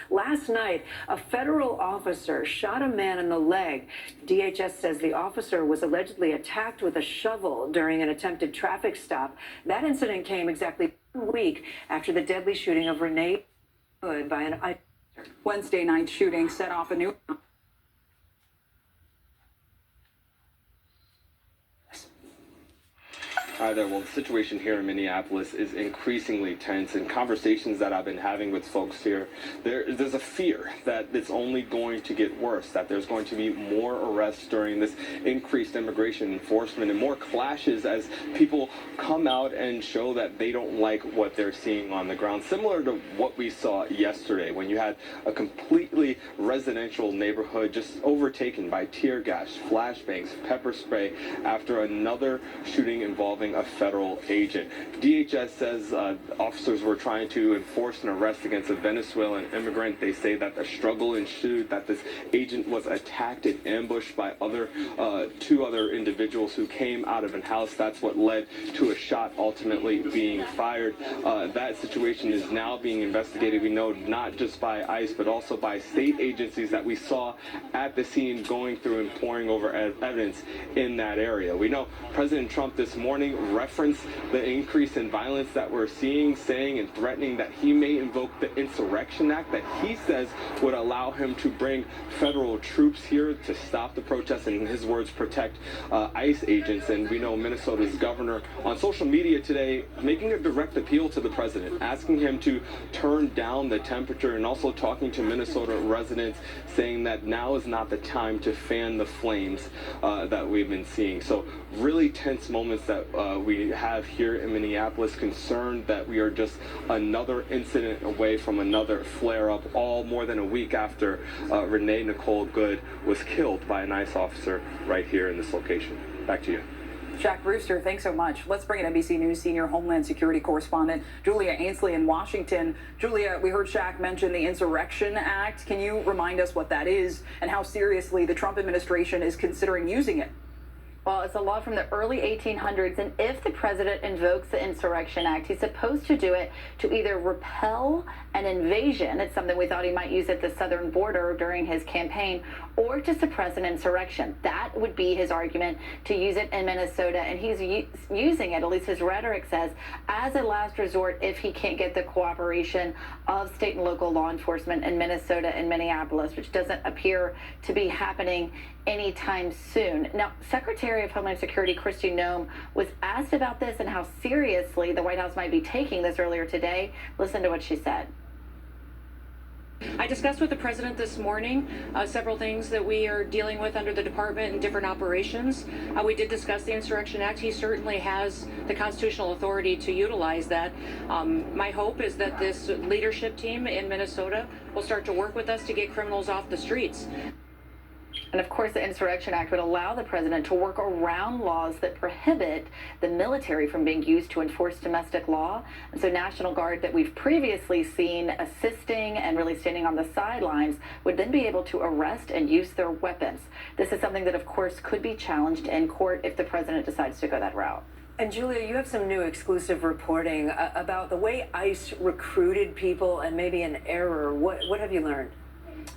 Last night, a federal officer shot a man in the leg. DHS says the officer was allegedly attacked with a shovel during an attempted traffic stop. That incident came exactly 1 week after the deadly shooting of Renee Hood by an ICE officer. Wednesday night shooting set off a new... Hi there. Well, the situation here in Minneapolis is increasingly tense, and conversations that I've been having with folks here, there's a fear that it's only going to get worse, that there's going to be more arrests during this increased immigration enforcement and more clashes as people come out and show that they don't like what they're seeing on the ground, similar to what we saw yesterday when you had a completely residential neighborhood just overtaken by tear gas, flashbangs, pepper spray after another shooting involving a federal agent. DHS says officers were trying to enforce an arrest against a Venezuelan immigrant. They say that the struggle ensued, that this agent was attacked and ambushed by two other individuals who came out of a house. That's what led to a shot ultimately being fired. That situation is now being investigated, we know, not just by ICE, but also by state agencies that we saw at the scene going through and poring over evidence in that area. We know President Trump this morning referenced the increase in violence that we're seeing, saying and threatening that he may invoke the Insurrection Act that he says would allow him to bring federal troops here to stop the protests and, in his words, protect ICE agents. And we know Minnesota's governor on social media today making a direct appeal to the president, asking him to turn down the temperature, and also talking to Minnesota residents, saying that now is not the time to fan the flames that we've been seeing. So really tense moments that we have here in Minneapolis, concerned that we are just another incident away from another flare-up, all more than a week after Renee Nicole Good was killed by an ICE officer right here in this location. Back to you. Jack Brewster, thanks so much. Let's bring in NBC News senior Homeland Security correspondent Julia Ainsley in Washington. Julia, we heard Shaq mention the Insurrection Act. Can you remind us what that is and how seriously the Trump administration is considering using it? Well, it's a law from the early 1800s, and if the president invokes the Insurrection Act, he's supposed to do it to either repel an invasion, it's something we thought he might use at the southern border during his campaign, or to suppress an insurrection. That would be his argument to use it in Minnesota, and he's using it, at least his rhetoric says, as a last resort if he can't get the cooperation of state and local law enforcement in Minnesota and Minneapolis, which doesn't appear to be happening anytime soon. Now, Secretary of Homeland Security Kristi Noem was asked about this and how seriously the White House might be taking this earlier today. Listen to what she said. I discussed with the president this morning several things that we are dealing with under the department and different operations. We did discuss the Insurrection Act. He certainly has the constitutional authority to utilize that. My hope is that this leadership team in Minnesota will start to work with us to get criminals off the streets. And of course, the Insurrection Act would allow the president to work around laws that prohibit the military from being used to enforce domestic law. And so National Guard that we've previously seen assisting and really standing on the sidelines would then be able to arrest and use their weapons. This is something that, of course, could be challenged in court if the president decides to go that route. And Julia, you have some new exclusive reporting about the way ICE recruited people and maybe an error. What have you learned?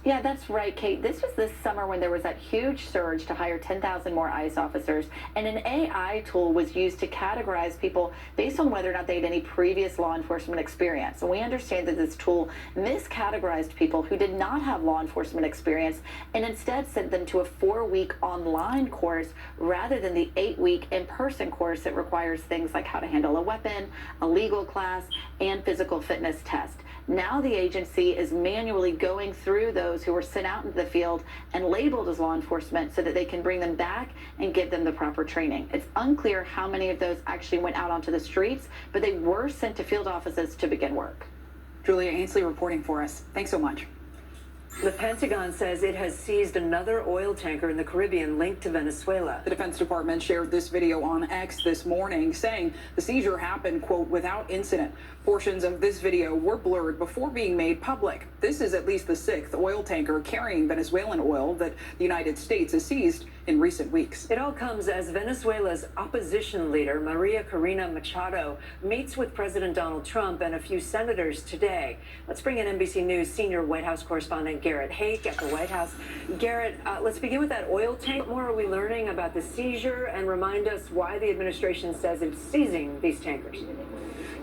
Yeah, that's right, Kate. This was this summer when there was that huge surge to hire 10,000 more ICE officers, and an AI tool was used to categorize people based on whether or not they had any previous law enforcement experience. And we understand that this tool miscategorized people who did not have law enforcement experience and instead sent them to a 4-week online course rather than the 8-week in-person course that requires things like how to handle a weapon, a legal class, and physical fitness test. Now the agency is manually going through those who were sent out into the field and labeled as law enforcement so that they can bring them back and give them the proper training. It's unclear how many of those actually went out onto the streets, but they were sent to field offices to begin work. Julia Ainsley reporting for us. Thanks so much. The Pentagon says it has seized another oil tanker in the Caribbean linked to Venezuela. The Defense Department shared this video on X this morning, saying the seizure happened, quote, without incident. Portions of this video were blurred before being made public. This is at least the 6th oil tanker carrying Venezuelan oil that the United States has seized in recent weeks. It all comes as Venezuela's opposition leader, Maria Corina Machado, meets with President Donald Trump and a few senators today. Let's bring in NBC News senior White House correspondent Garrett Haake at the White House. Garrett, let's begin with that oil tank. What more are we learning about the seizure, and remind us why the administration says it's seizing these tankers?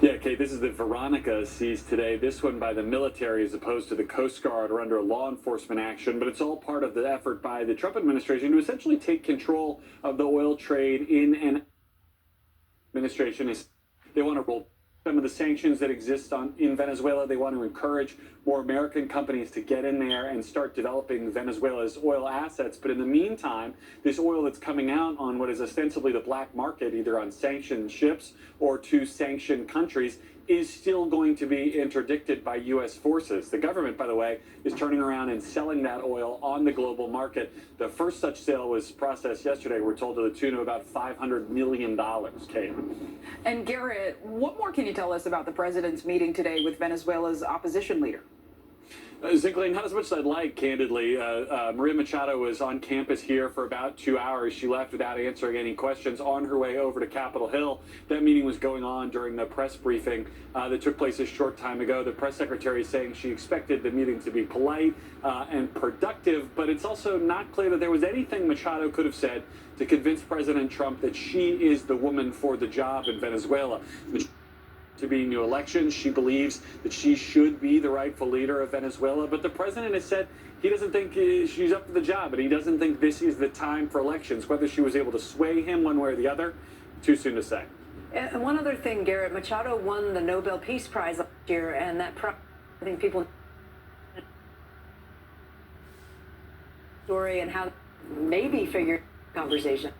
Yeah, Kate, this is the Veronica seized today. This one by the military as opposed to the Coast Guard or under a law enforcement action. But it's all part of the effort by the Trump administration to essentially take control of the oil trade in an administration. They want to roll some of the sanctions that exist in Venezuela. They want to encourage more American companies to get in there and start developing Venezuela's oil assets. But in the meantime, this oil that's coming out on what is ostensibly the black market, either on sanctioned ships or to sanctioned countries, is still going to be interdicted by U.S. forces. The government, by the way, is turning around and selling that oil on the global market. The first such sale was processed yesterday, we're told, to the tune of about $500 million, Kate. And Garrett, what more can you tell us about the president's meeting today with Venezuela's opposition leader? Zinkling, not as much as I'd like, candidly. Maria Machado was on campus here for about 2 hours. She left without answering any questions on her way over to Capitol Hill. That meeting was going on during the press briefing that took place a short time ago. The press secretary saying she expected the meeting to be polite and productive, but it's also not clear that there was anything Machado could have said to convince President Trump that she is the woman for the job in Venezuela. To being new elections, she believes that she should be the rightful leader of Venezuela, but the president has said he doesn't think she's up to the job, and he doesn't think this is the time for elections. Whether she was able to sway him one way or the other, too soon to say. And one other thing, Garrett, Machado won the Nobel Peace Prize last year, and that I think people story and how maybe figured conversation.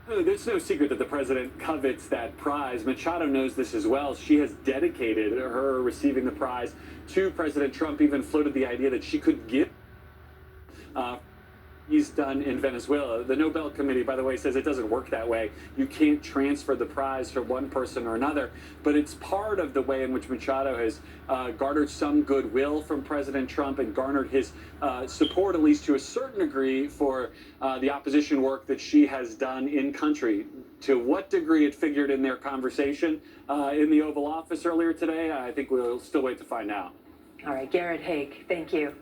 There's no secret that the president covets that prize. Machado knows this as well. She has dedicated her receiving the prize to President Trump, even floated the idea that she could give he's done in Venezuela. The Nobel Committee, by the way, says it doesn't work that way. You can't transfer the prize from one person or another, but it's part of the way in which Machado has garnered some goodwill from President Trump and garnered his support, at least to a certain degree, for the opposition work that she has done in country. To what degree it figured in their conversation in the Oval Office earlier today, I think we'll still wait to find out. All right, Garrett Haake, thank you.